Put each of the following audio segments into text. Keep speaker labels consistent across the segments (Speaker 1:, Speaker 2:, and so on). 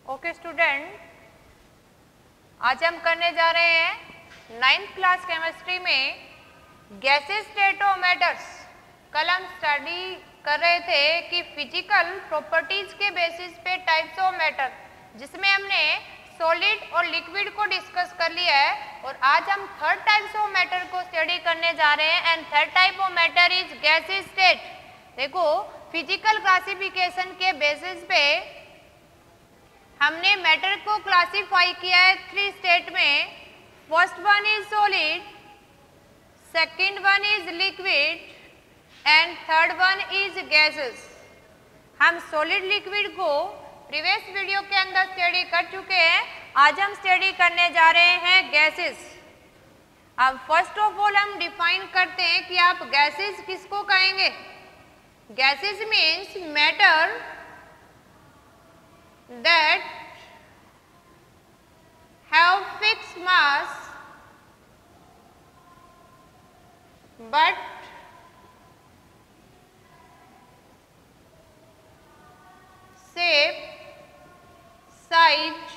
Speaker 1: Okay student, आज हम करने जा रहे हैं 9th क्लास केमिस्ट्री में गैसेस स्टेटोमीटर्स। कल हम स्टडी कर रहे थे कि फिजिकल प्रॉपर्टीज के बेसिस पे टाइप्स ऑफ मैटर, जिसमें हमने सॉलिड और लिक्विड को डिस्कस कर लिया है। और आज हम थर्ड टाइप्स ऑफ मैटर को स्टडी करने जा रहे हैं and third type of matter is gases state. देखो, फिजिकल क्लासिफिकेशन के बेसिस पे हमने मैटर को क्लासिफाई किया है 3 स्टेट में। First one is solid, second one is liquid and third one is gases. हम सॉलिड लिक्विड को प्रीवियस वीडियो के अंदर स्टडी कर चुके हैं। आज हम स्टडी करने जा रहे हैं गैसेस। अब फर्स्ट ऑफ ऑल हम डिफाइन करते हैं कि आप गैसेस किसको कहेंगे। Gases means matter that have fixed mass but shape, size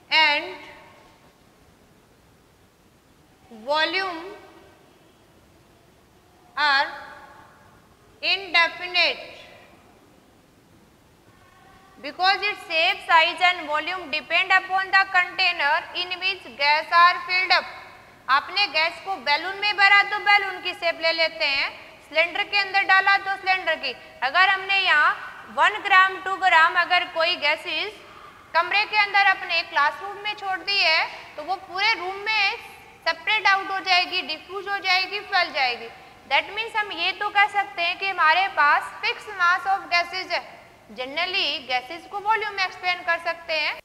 Speaker 1: and volume are indefinite because its shape, size and volume depend upon the container in which gas are filled up। आपने gas को balloon में भरा तो balloon की shape ले लेते हैं, cylinder के अंदर डाला तो सिलेंडर की। अगर हमने यहाँ 1 ग्राम 2 ग्राम अगर कोई गैसेस कमरे के अंदर अपने क्लासरूम में छोड़ दी है तो वो पूरे रूम में सेपरेट आउट हो जाएगी, डिफ्यूज हो जाएगी, फैल जाएगी। दैट मीन्स हम ये तो कह सकते हैं कि हमारे पास फिक्स मास ऑफ गैसेज है। जनरली गैसेस को वॉल्यूम में एक्सप्लेन कर सकते हैं,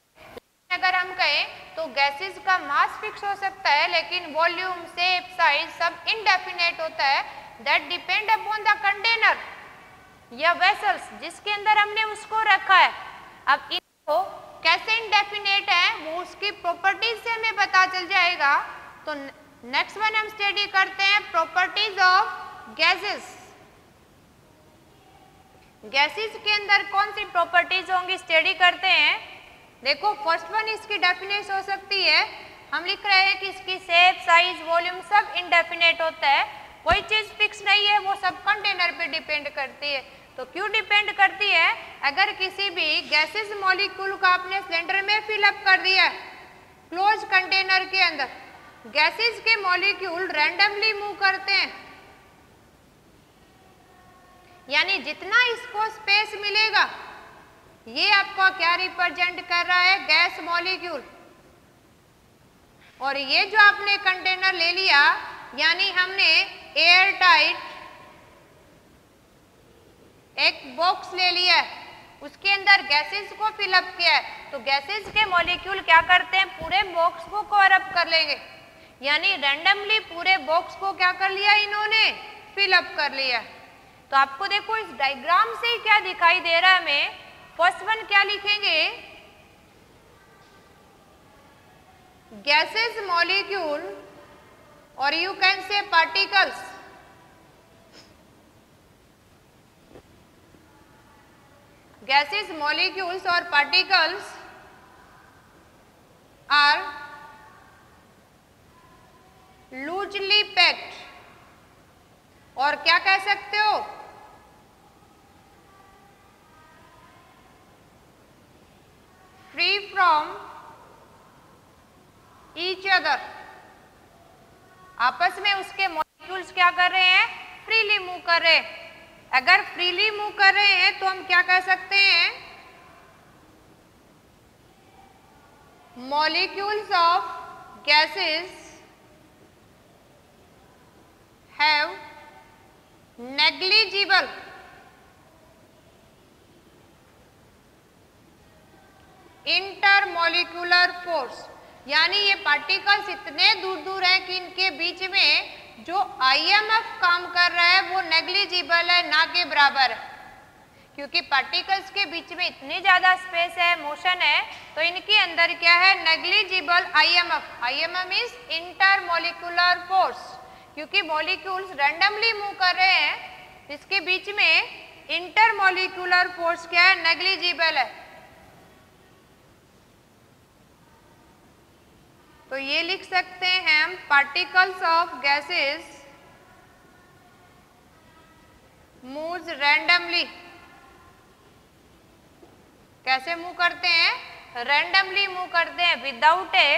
Speaker 1: अगर हम कहें तो गैसेस का मास फिक्स हो सकता है, लेकिन वॉल्यूम, शेप, साइज सब इनडेफिनेट होता है। That depend upon the container या वेसल्स जिसके अंदर हमने उसको रखा है। अब इनको कैसे इनडेफिनेट है वो उसकी प्रॉपर्टीज से हमें पता चल जाएगा। तो नेक्स्ट वन हम स्टडी करते हैं प्रॉपर्टीज ऑफ गैसेस। गैसेस के अंदर कौन सी प्रॉपर्टीज होंगी स्टडी करते हैं। देखो, फर्स्ट वन इसकी डेफिनेशन हो सकती है, हम लिख रहे हैं कि इसकी शेप, साइज, वॉल्यूम सब इनडेफिनेट होता है। कोई चीज फिक्स नहीं है, वो सब कंटेनर पे डिपेंड करती है। तो क्यों डिपेंड करती है? अगर किसी भी गैसेस मॉलिक्यूल को आपने सिलेंडर में फिलअप कर दिया है क्लोज कंटेनर के अंदर, गैसेस के मॉलिक्यूल रैंडमली मूव करते हैं, यानी जितना इसको स्पेस मिलेगा ये आपका क्या रिप्रेजेंट कर रहा है? Gas molecule. और ये जो आपने कंटेनर ले लिया, यानी हमने एयर टाइट एक बॉक्स ले लिया है, उसके अंदर गैसेस को फिलअप किया है, तो गैसेस के मॉलिक्यूल क्या करते हैं? पूरे बॉक्स को कवर अप कर लेंगे, यानी रैंडमली पूरे बॉक्स को क्या कर लिया इन्होंने? फिलअप कर लिया। तो आपको देखो इस डायग्राम से ही क्या दिखाई दे रहा है हमें। फर्स्ट वन क्या लिखेंगे? गैसेस मॉलिक्यूल और you can say particles gases molecules और पार्टिकल्स आर लूजली पैक्ड, और क्या कह सकते हो? Free from each other. आपस में उसके मॉलिक्यूल्स क्या कर रहे हैं? फ्रीली मूव कर रहे हैं। अगर फ्रीली मूव कर रहे हैं तो हम क्या कह सकते हैं? Molecules of gases have negligible intermolecular force, यानी ये पार्टिकल्स इतने दूर दूर हैं कि इनके बीच में जो आईएमएफ काम कर रहा है वो नेग्लिजिबल है, ना के बराबर है। क्योंकि पार्टिकल्स के बीच में इतनी ज्यादा स्पेस है, मोशन है, तो इनके अंदर क्या है? Negligible IMF. IMF means intermolecular force. क्योंकि मॉलिक्यूल्स रैंडमली मूव कर रहे हैं, इसके बीच में इंटरमॉलिक्यूलर फोर्स क्या है? नेग्लिजिबल है। तो ये लिख सकते हैं हम particles of gases moves randomly. कैसे मूव करते हैं? रैंडमली मूव करते हैं विदाउट ए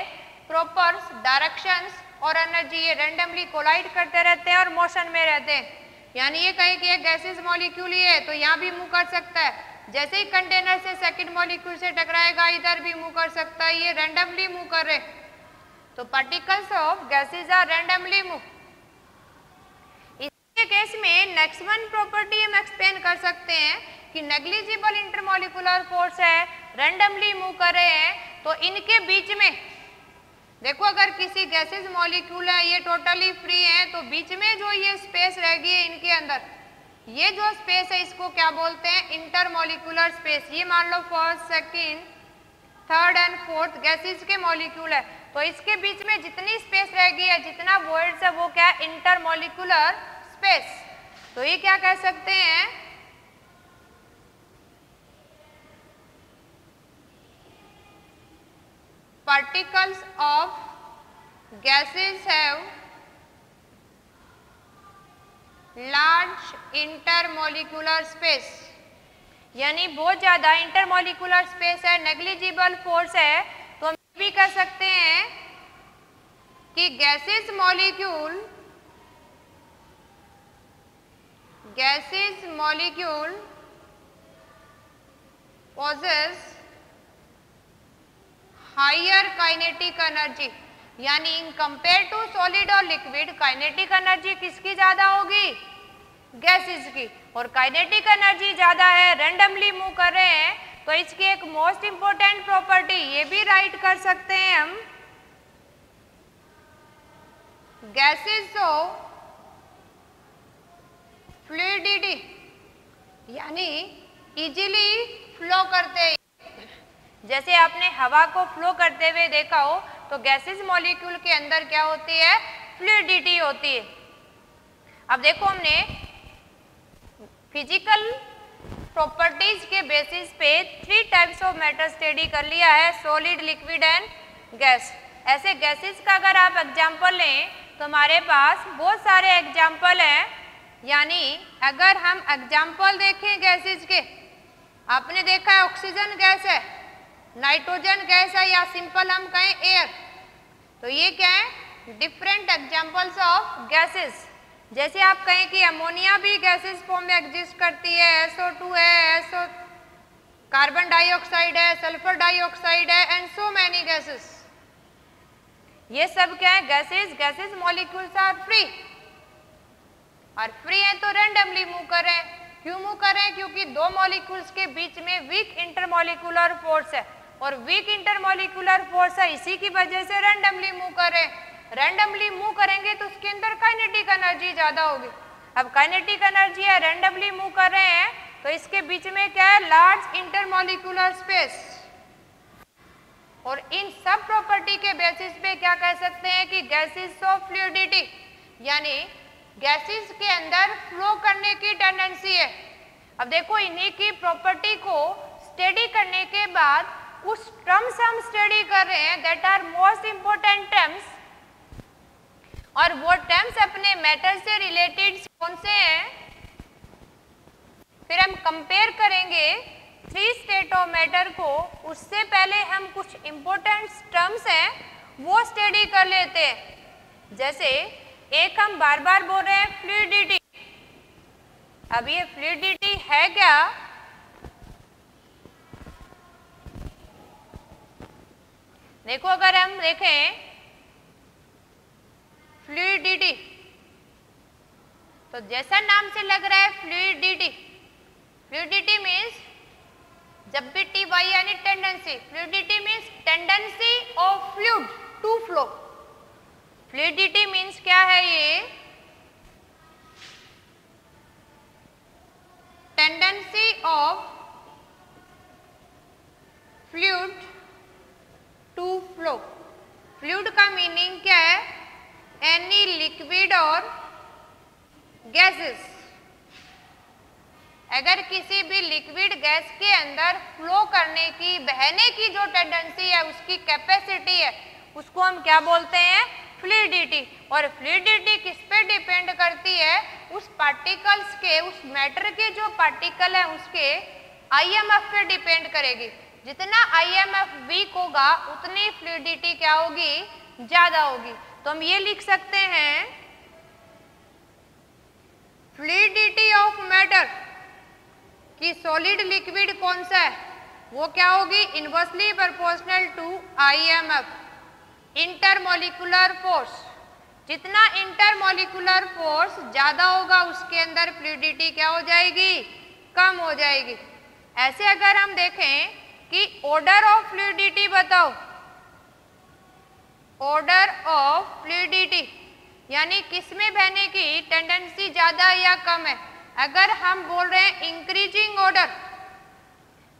Speaker 1: प्रॉपर डायरेक्शंस और एनर्जी। ये रैंडमली कोलाइड करते रहते हैं और मोशन में रहते हैं। यानी ये कहें कि एक गैसेस मॉलिक्यूल ही है तो यहाँ भी मूव कर सकता है। जैसे ही कंटेनर से सेकंड मॉलिक्यूल से टकराएगा इधर भी मूव कर सकता है। ये रैंडमली मूव कर रहे। तो particles of gases are randomly move. इसके केस में नेक्स्ट वन प्रॉपर्टी हम एक्सप्लेन कर सकते हैं कि नेग्लिजिबल इंटरमॉलिक्यूलर फोर्स है, रैंडमली मूव कर रहे हैं। तो इनके बीच में देखो, अगर किसी गैसेस मॉलिक्यूल है ये टोटली फ्री है तो बीच में जो ये स्पेस रह गई है इनके अंदर, ये जो स्पेस है इसको क्या बोलते हैं? Intermolecular space. ये मान लो first, second, third and fourth gases के मॉलिक्यूल है तो इसके बीच में जितनी स्पेस रह गई है, जितना वॉइड्स है, वो क्या है? Intermolecular space. तो ये क्या कह सकते हैं? Particles of gases have large intermolecular space, यानी बहुत ज्यादा इंटरमॉलिक्यूलर स्पेस है, नेग्लिजिबल फोर्स है। तो हम भी कह सकते हैं कि gases molecule possess higher kinetic energy. यानी इन कंपेयर टू सॉलिड और लिक्विड काइनेटिक एनर्जी किसकी ज्यादा होगी? गैसेस की। और काइनेटिक एनर्जी ज्यादा है, रैंडमली मूव कर रहे हैं तो इसकी एक मोस्ट इंपोर्टेंट प्रॉपर्टी ये भी राइट कर सकते हैं हम, गैसेस ऑफ फ्लूइडिटी, यानी इजीली फ्लो करते हैं। जैसे आपने हवा को फ्लो करते हुए देखा हो तो गैसेस मॉलिक्यूल के अंदर क्या होती है? फ्लूइडिटी होती है। अब देखो, हमने फिजिकल प्रॉपर्टीज के बेसिस पे 3 टाइप्स ऑफ मैटर स्टडी कर लिया है, सॉलिड, लिक्विड एंड गैस। ऐसे गैसेस का अगर आप एग्जांपल लें तो हमारे पास बहुत सारे एग्जांपल हैं। यानी अगर हम एग्जांपल देखें गैसेस के, आपने देखा है ऑक्सीजन गैस है, नाइट्रोजन गैस है, या सिंपल हम कहें एयर। तो ये क्या है? Different examples of gases. जैसे आप कहें कि अमोनिया भी गैसेस फॉर्म में एग्जिस्ट करती है, SO2 है, कार्बन डाइऑक्साइड है, सल्फर डाइऑक्साइड है एंड सो मैनी गैसेस। ये सब क्या है? गैसेस मॉलिक्यूल्स आर फ्री, और फ्री है तो रैंडमली मूव कर रहे हैं। क्यों मूव कर रहे हैं? क्योंकि दो मॉलिक्यूल्स के बीच में वीक इंटरमॉलिक्यूलर फोर्स है, और वीक इंटरमॉलिक्यूलर फोर्स है, इसी की वजह से रैंडमली मूव कर रहे हैं। रैंडमली मूव करेंगे तो उसके अंदर काइनेटिक एनर्जी ज्यादा होगी। अब काइनेटिक एनर्जी है, रैंडमली मूव कर रहे हैं तो इसके बीच में क्या है? Large intermolecular space. और इन सब प्रॉपर्टी के बेसिस पे क्या कह सकते हैं कि गैसेस ऑफ फ्लूइडिटी, यानी गैसेस के अंदर फ्लो करने की टेंडेंसी है। अब देखो, इन्हीं की प्रॉपर्टी को स्टडी करने के बाद उस टर्म्स हम स्टडी कर रहे हैं that are most important terms, और वो टर्म्स अपने मैटर से रिलेटेड कौन से हैं? फिर हम कंपेयर करेंगे 3 स्टेट ऑफ मैटर को। उससे पहले हम कुछ इंपोर्टेंट टर्म्स हैं वो स्टडी कर लेते हैं। जैसे एक हम बार बार बोल रहे हैं फ्लूइडिटी। अब ये फ्लूइडिटी है क्या? देखो, अगर हम देखें फ्लूइडिटी तो जैसा नाम से लग रहा है फ्लूइडिटी, फ्लूइडिटी मीन्स जब भी TY यानी tendency, fluidity means tendency of fluid to flow. Fluidity means क्या है? ये tendency of fluid to flow. Fluid का मीनिंग क्या है? एनी लिक्विड और गैसेस। अगर किसी भी लिक्विड गैस के अंदर फ्लो करने की, बहने की जो टेंडेंसी है, उसकी कैपेसिटी है, उसको हम क्या बोलते हैं, फ्लूइडिटी। और फ्लूइडिटी किस पे डिपेंड करती है, उस पार्टिकल्स के, उस मैटर के जो पार्टिकल है उसके आईएमएफ पे डिपेंड करेगी। जितना आईएमएफ वीक होगा उतनी फ्लूइडिटी क्या होगी, ज्यादा होगी। तो हम ये लिख सकते हैं फ्लूइडिटी ऑफ मैटर कि सॉलिड लिक्विड कौन सा है, वो क्या होगी, inversely proportional to IMF, intermolecular force. जितना इंटरमोलिकुलर फोर्स ज्यादा होगा उसके अंदर फ्लूइडिटी क्या हो जाएगी, कम हो जाएगी। ऐसे अगर हम देखें कि ऑर्डर ऑफ फ्लूइडिटी बताओ, ऑर्डर ऑफ फ्लूइडिटी यानी किसमें बहने की टेंडेंसी ज्यादा या कम है। अगर हम बोल रहे हैं इंक्रीजिंग ऑर्डर,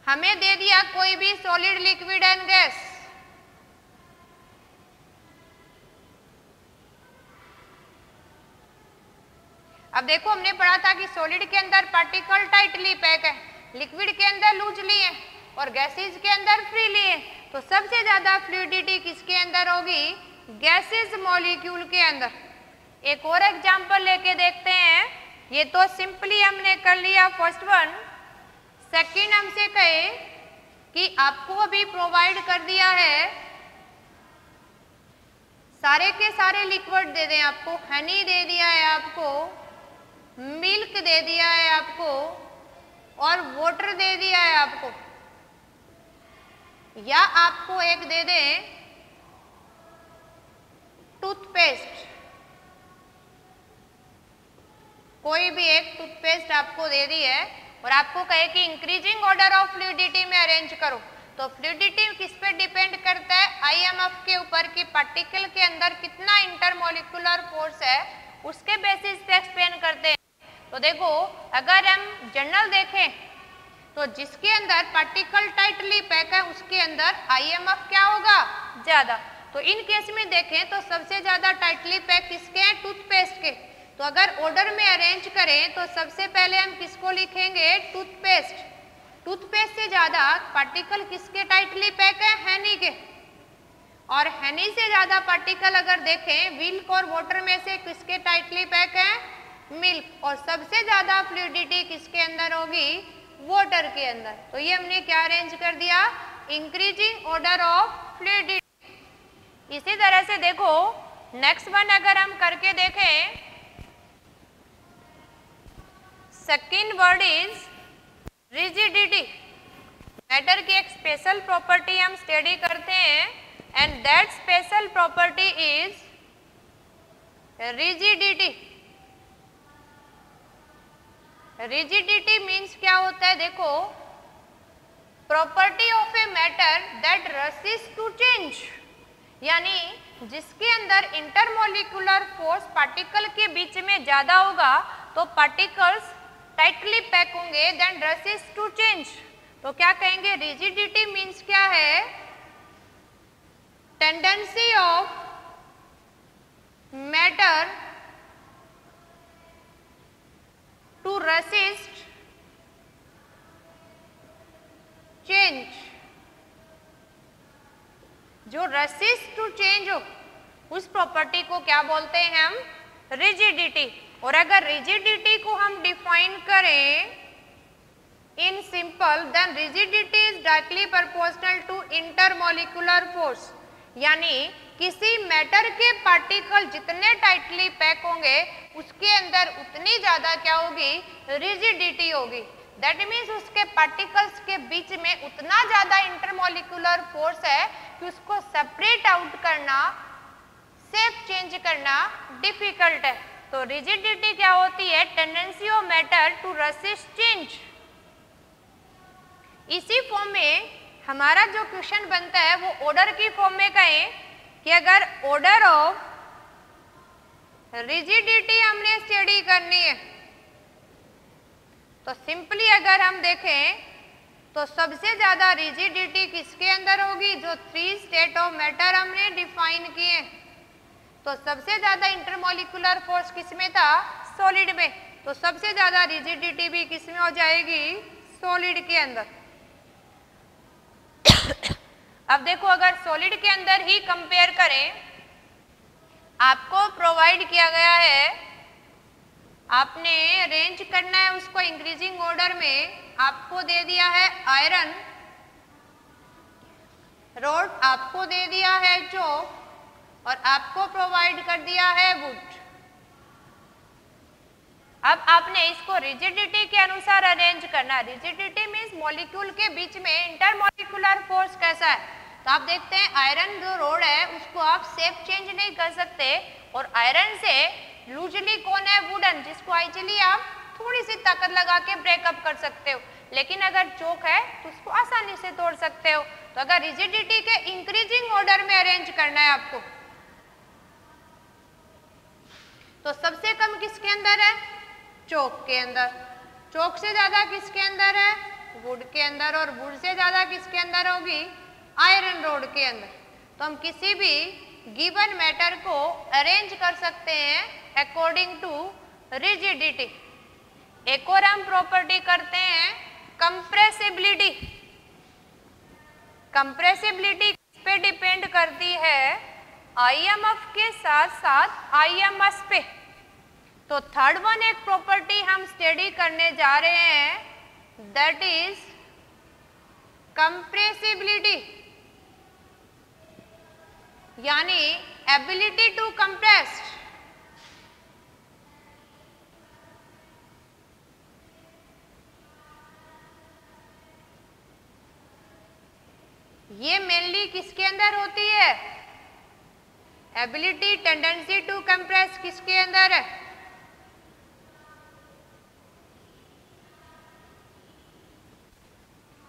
Speaker 1: हमें दे दिया कोई भी सॉलिड लिक्विड एंड गैस, अब देखो हमने पढ़ा था कि सॉलिड के अंदर पार्टिकल टाइटली पैक है, लिक्विड के अंदर लूजली है और गैसेज के अंदर फ्रीली है। तो सबसे ज्यादा फ्लूइडिटी किसके अंदर होगी, गैसेज मॉलिक्यूल के अंदर। एक और एग्जांपल लेके देखते हैं। ये तो सिंपली हमने कर लिया फर्स्ट वन। सेकंड हमसे कहे कि आपको अभी प्रोवाइड कर दिया है, सारे के सारे लिक्विड दे दें आपको, हनी दे दिया है आपको, मिल्क दे दिया है आपको और वाटर दे दिया है आपको, या आपको एक दे दें टूथपेस्ट, कोई भी एक टूथपेस्ट आपको दे दी है और आपको कहे कि इंक्रीजिंग ऑर्डर ऑफ फ्लूइडिटी में अरेंज करो। तो फ्लूइडिटी किस पे डिपेंड करता है, आईएमएफ के ऊपर कि पार्टिकल के अंदर कितना इंटरमोलिकुलर फोर्स है, उसके बेसिस पे एक्सप्लेन करते हैं। तो देखो अगर हम जनरल देखें तो जिसके अंदर पार्टिकल टाइटली पैक है उसके अंदर आईएमएफ क्या होगा, ज्यादा। तो इन केस में देखें तो सबसे ज्यादा टाइटली पैक किसके हैं, टूथपेस्ट के। तो अगर ऑर्डर में अरेंज करें तो सबसे पहले हम किसको लिखेंगे, टूथपेस्ट। टूथपेस्ट से ज्यादा पार्टिकल किसके टाइटली पैक है, हनी के। और हनी से ज्यादा पार्टिकल अगर देखें मिल्क और वाटर में से किसके टाइटली पैक है, मिल्क। और सबसे ज्यादा फ्लूइडिटी किसके अंदर होगी, वाटर के अंदर। तो ये हमने क्या अरेंज कर दिया, इंक्रीजिंग ऑर्डर ऑफ फ्लूइडिटी। इसी तरह से देखो नेक्स्ट वन अगर हम करके देखें, second word is rigidity. Matter की एक स्पेशल प्रॉपर्टी हम स्टडी करते हैं and that special property is rigidity. Rigidity means क्या होता है, देखो property of a matter that resist to change, यानी जिसके अंदर इंटरमोलिकुलर फोर्स पार्टिकल के बीच में ज्यादा होगा तो पार्टिकल्स टाइटली पैक होंगे, देन रेसिस्ट टू चेंज। तो क्या कहेंगे, रिजिडिटी मीन्स क्या है, tendency of matter to resist change। जो resist to change हो उस प्रॉपर्टी को क्या बोलते हैं हम, रिजिडिटी। और अगर रिजिडिटी को हम डिफाइन करें in simple, then rigidity is directly proportional to intermolecular force, यानी किसी मैटर के पार्टिकल जितने टाइटली पैक होंगे उसके अंदर उतनी ज्यादा क्या होगी, रिजिडिटी होगी। दैट मीन्स उसके पार्टिकल्स के बीच में उतना ज्यादा इंटरमोलिकुलर फोर्स है कि उसको सेपरेट आउट करना, शेप चेंज करना डिफिकल्ट है। तो रिजिडिटी क्या होती है, tendency of matter to resist change. इसी फॉर्म में हमारा जो क्वेश्चन बनता है वो ऑर्डर की फॉर्म में कहें कि अगर ऑर्डर ऑफ रिजिडिटी हमने स्टडी करनी है तो सिंपली अगर हम देखें तो सबसे ज्यादा रिजिडिटी किसके अंदर होगी, जो 3 स्टेट ऑफ मैटर हमने डिफाइन किए। तो सबसे ज्यादा इंटरमोलिकुलर फोर्स किसमें था, सॉलिड में। तो सबसे ज्यादा रिजिडिटी भी किसमें हो जाएगी, सॉलिड के अंदर। अब देखो अगर सॉलिड के अंदर ही कंपेयर करें, आपको प्रोवाइड किया गया है, आपने अरेंज करना है उसको इंक्रीजिंग ऑर्डर में, आपको दे दिया है आयरन रॉड, आपको दे दिया है चॉक और आपको प्रोवाइड कर दिया है वुड। अब आपने इसको रिजिडिटी के अनुसार अरेंज करना है। रिजिडिटी मीन्स मॉलिक्यूल के बीच में इंटरमॉलिक्यूलर फोर्स कैसा है। तो आप देखते हैं आयरन जो रोड है उसको आप शेप चेंज नहीं कर सकते और आयरन से लूजली कौन है वुडन, जिसको इजीली आप थोड़ी सी ताकत लगा के ब्रेकअप कर सकते हो, लेकिन अगर चोक है तो उसको आसानी से तोड़ सकते हो। तो अगर रिजिडिटी के इंक्रीजिंग ऑर्डर में अरेंज करना है आपको, तो सबसे कम किसके अंदर है, चोक के अंदर, चोक से ज्यादा किसके अंदर है, वुड के अंदर, और वुड से ज्यादा किसके अंदर होगी, आयरन रोड के अंदर। तो हम किसी भी गिवन मैटर को अरेंज कर सकते हैं अकॉर्डिंग टू रिजिडिटी। एक और हम प्रॉपर्टी करते हैं कंप्रेसिबिलिटी। कंप्रेसिबिलिटी किस पे डिपेंड करती है, आईएमएफ के साथ साथ आईएमएस पे। तो थर्ड वन एक प्रॉपर्टी हम स्टडी करने जा रहे हैं, दैट इज कंप्रेसिबिलिटी, यानी एबिलिटी टू कंप्रेस। ये मेनली किसके अंदर होती है, एबिलिटी टेंडेंसी टू कंप्रेस किसके अंदर है,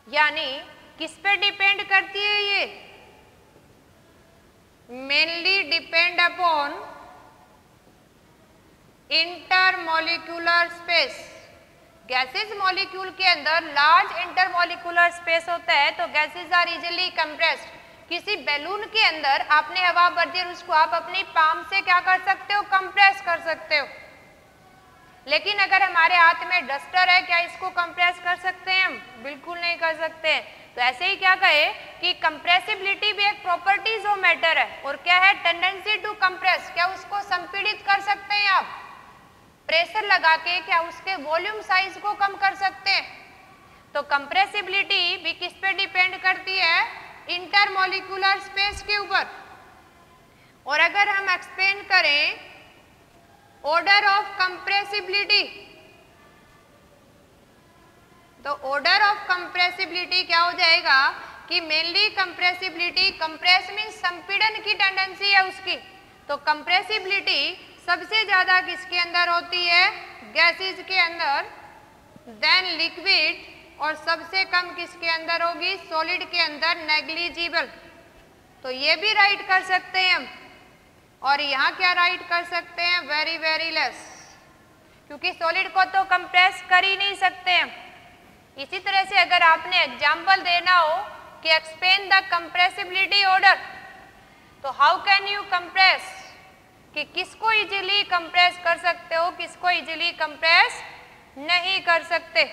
Speaker 1: यानी किस पे डिपेंड करती है ये, mainly depend upon intermolecular space. Gases molecule के अंदर लार्ज इंटरमॉलिक्यूलर स्पेस होता है, तो गैसेज आर इजीली कंप्रेस्ड। किसी बैलून के अंदर आपने हवा भर दी और उसको आप अपनी पाम से क्या कर सकते हो, कंप्रेस कर सकते हो। लेकिन अगर हमारे हाथ में डस्टर है, क्या इसको कंप्रेस कर सकते हैं हम, बिल्कुल नहीं कर सकते हैं। तो ऐसे ही क्या कहे कि कंप्रेसिबिलिटी भी एक प्रॉपर्टीज ऑफ मैटर है, और क्या है, टेंडेंसी टू कंप्रेस, क्या उसको संपीड़ित कर सकते हैं आप, प्रेशर लगा के क्या उसके वॉल्यूम साइज को कम कर सकते हैं। तो कंप्रेसिबिलिटी भी किस पे डिपेंड करती है, इंटरमॉलिक्यूलर स्पेस के ऊपर। और अगर हम एक्सप्लेन करें ऑर्डर ऑफ कंप्रेसिबिलिटी, तो ऑर्डर ऑफ कंप्रेसिबिलिटी क्या हो जाएगा कि मेनली कंप्रेसिबिलिटी, कंप्रेस मीन्स संपीड़न की टेंडेंसी है उसकी, तो कंप्रेसिबिलिटी सबसे ज्यादा किसके अंदर होती है, गैसेज के अंदर, देन लिक्विड, और सबसे कम किसके अंदर होगी, सॉलिड के अंदर, नेग्लिजिबल। तो ये भी राइट कर सकते हैं हम, और यहाँ क्या राइट कर सकते हैं, वेरी वेरी लेस, क्योंकि सॉलिड को तो कंप्रेस कर ही नहीं सकते हम। इसी तरह से अगर आपने एग्जाम्पल देना हो कि एक्सप्लेन द कंप्रेसिबिलिटी ऑर्डर, तो हाउ कैन यू कंप्रेस, कि किसको इजीली कंप्रेस कर सकते हो, किसको इजीली कंप्रेस नहीं कर सकते।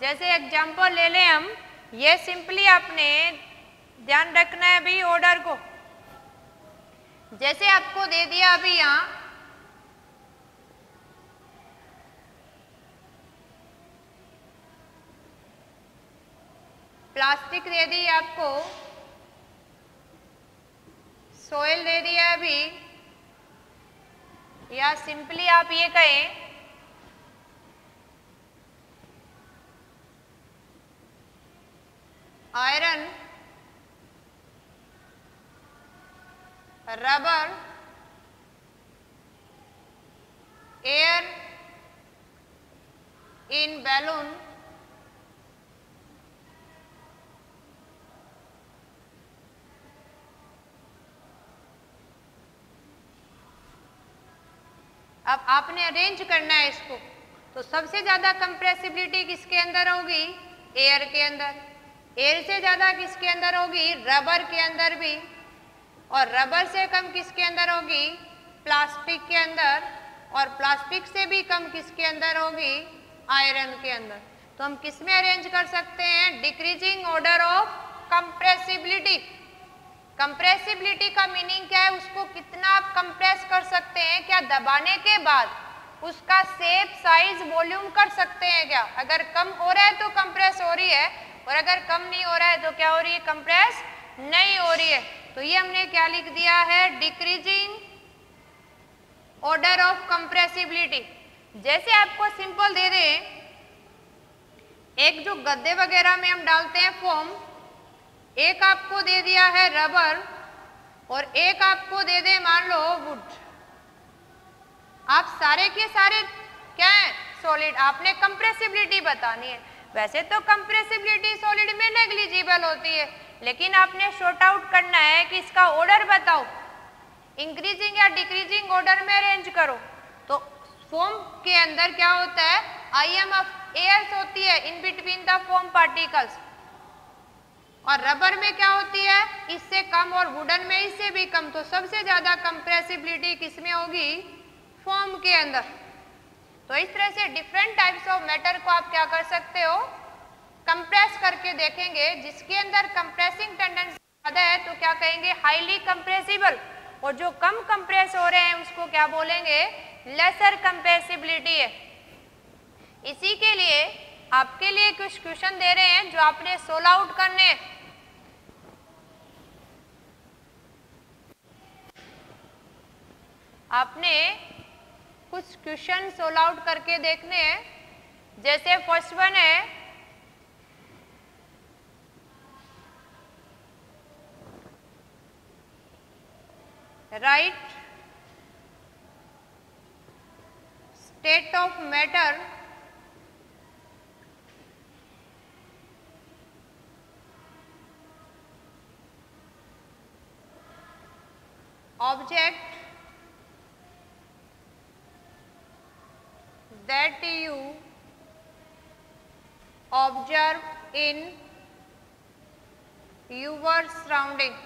Speaker 1: जैसे एग्जाम्पल ले लें हम, ये सिंपली आपने ध्यान रखना है भी ऑर्डर को, जैसे आपको दे दिया अभी यहाँ प्लास्टिक दे दी आपको, सोयल दे दिया अभी, या सिंपली आप ये कहें iron, rubber, air in balloon, अब आपने अरेंज करना है इसको, तो सबसे ज्यादा कंप्रेसिबिलिटी किसके अंदर होगी, एयर के अंदर, एयर से ज्यादा किसके अंदर होगी, रबर के अंदर भी, और रबर से कम किसके अंदर होगी, प्लास्टिक के अंदर, और प्लास्टिक से भी कम किसके अंदर होगी, आयरन के अंदर। तो हम किस में अरेंज कर सकते हैं, decreasing order of compressibility. Compressibility का मीनिंग क्या है, उसको कितना आप कंप्रेस कर सकते हैं, क्या दबाने के बाद उसका शेप साइज वॉल्यूम कर सकते हैं क्या। अगर कम हो रहा है तो कंप्रेस हो रही है, और अगर कम नहीं हो रहा है तो क्या हो रही है, कंप्रेस नहीं हो रही है। तो ये हमने क्या लिख दिया है, डिक्रीजिंग ऑर्डर ऑफ कंप्रेसिबिलिटी। जैसे आपको सिंपल दे दें, एक जो गद्दे वगैरह में हम डालते हैं फोम, एक आपको दे दिया है रबर और एक आपको दे दे मान लो वुड, आप सारे के सारे क्या है, सॉलिड, आपने कंप्रेसिबिलिटी बतानी है। वैसे तो कंप्रेसिबिलिटी सॉलिड में नेग्लिजिबल होती है, लेकिन आपने शॉर्ट आउट करना है कि इसका ऑर्डर बताओ, इंक्रीजिंग या डिक्रीजिंग ऑर्डर में अरेंज करो। तो फोम के अंदर क्या होता है, आईएम ऑफ एयर्स होती है in between the foam particles, और रबर में क्या होती है, इससे कम, और वुडन में इससे भी कम। तो सबसे ज्यादा कंप्रेसिबिलिटी किसमें होगी, फोम के अंदर। तो इस तरह से डिफरेंट टाइप्स ऑफ मैटर को आप क्या कर सकते हो, कंप्रेस करके देखेंगे। जिसके अंदर कंप्रेसिंग टेंडेंसी ज्यादा है तो क्या कहेंगे, हाईली कंप्रेसिबल, और जो कम कंप्रेस हो रहे हैं उसको क्या बोलेंगे, लेसर कंप्रेसिबिलिटी है। इसी के लिए आपके लिए कुछ क्वेश्चन दे रहे हैं जो आपने सोल्व आउट करने हैं। आपने कुछ क्वेश्चन सोल्व आउट करके देखने हैं। जैसे फर्स्ट वन है, right state of matter object that you observe in your surrounding।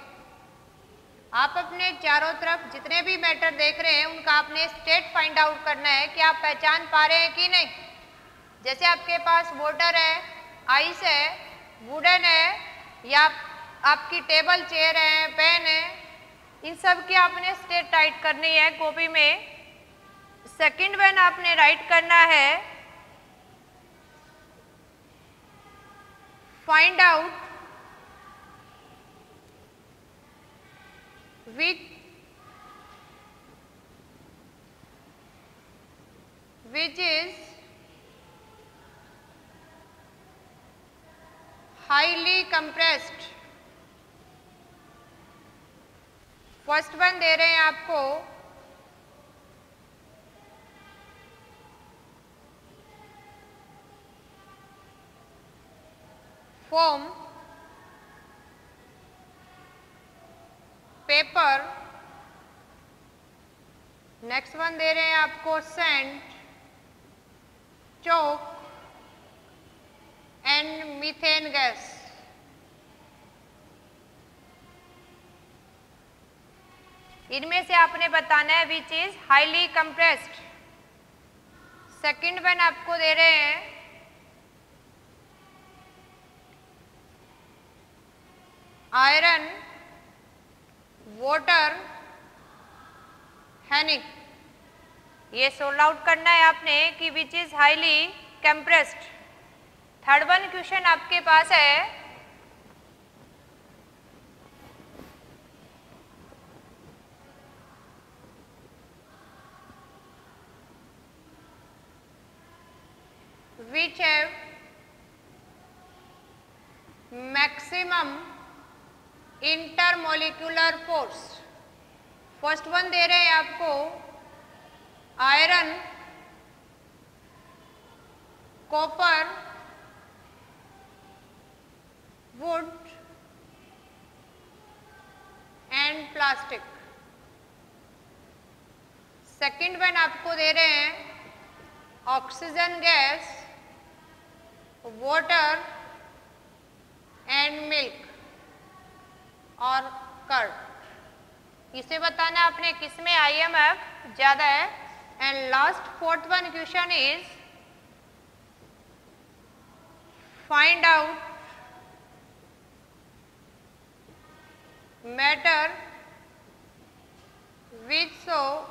Speaker 1: आप अपने चारों तरफ जितने भी मैटर देख रहे हैं उनका आपने स्टेट फाइंड आउट करना है कि आप पहचान पा रहे हैं कि नहीं। जैसे आपके पास वाटर है, आइस है, वुडन है, या आपकी टेबल चेयर है, पेन है, इन सब की आपने स्टेट राइट करनी है कॉपी में। सेकंड वन आपने राइट करना है, find out which is highly compressed। First one दे रहे हैं आपको, फोम, पेपर। नेक्स्ट वन दे रहे हैं आपको sand, chalk and methane gas. इनमें से आपने बताना है which is highly compressed. Second one आपको दे रहे हैं आयरन, वाटर, हनी। ये सोल्व आउट करना है आपने कि which is highly compressed. Third one question आपके पास है, which have maximum intermolecular force। First one दे रहे हैं आपको iron, copper, wood and plastic. Second one आपको दे रहे हैं oxygen gas, water and milk और कर्ड। इसे बताना आपने किसमें आईएमएफ ज्यादा है। And last fourth one question is find out matter which show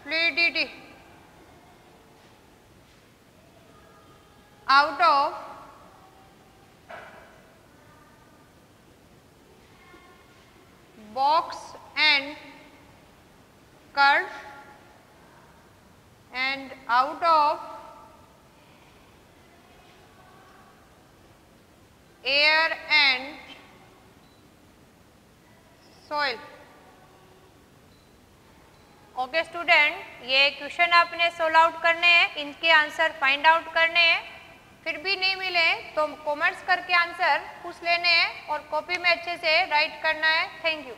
Speaker 1: fluidity out of box and curve and out of air and soil। Okay student, ये question आपने solve out करने हैं, इनके आंसर फाइंड आउट करने हैं। फिर भी नहीं मिले तो कमेंट्स करके आंसर पूछ लेने हैं और कॉपी में अच्छे से राइट करना है। Thank you.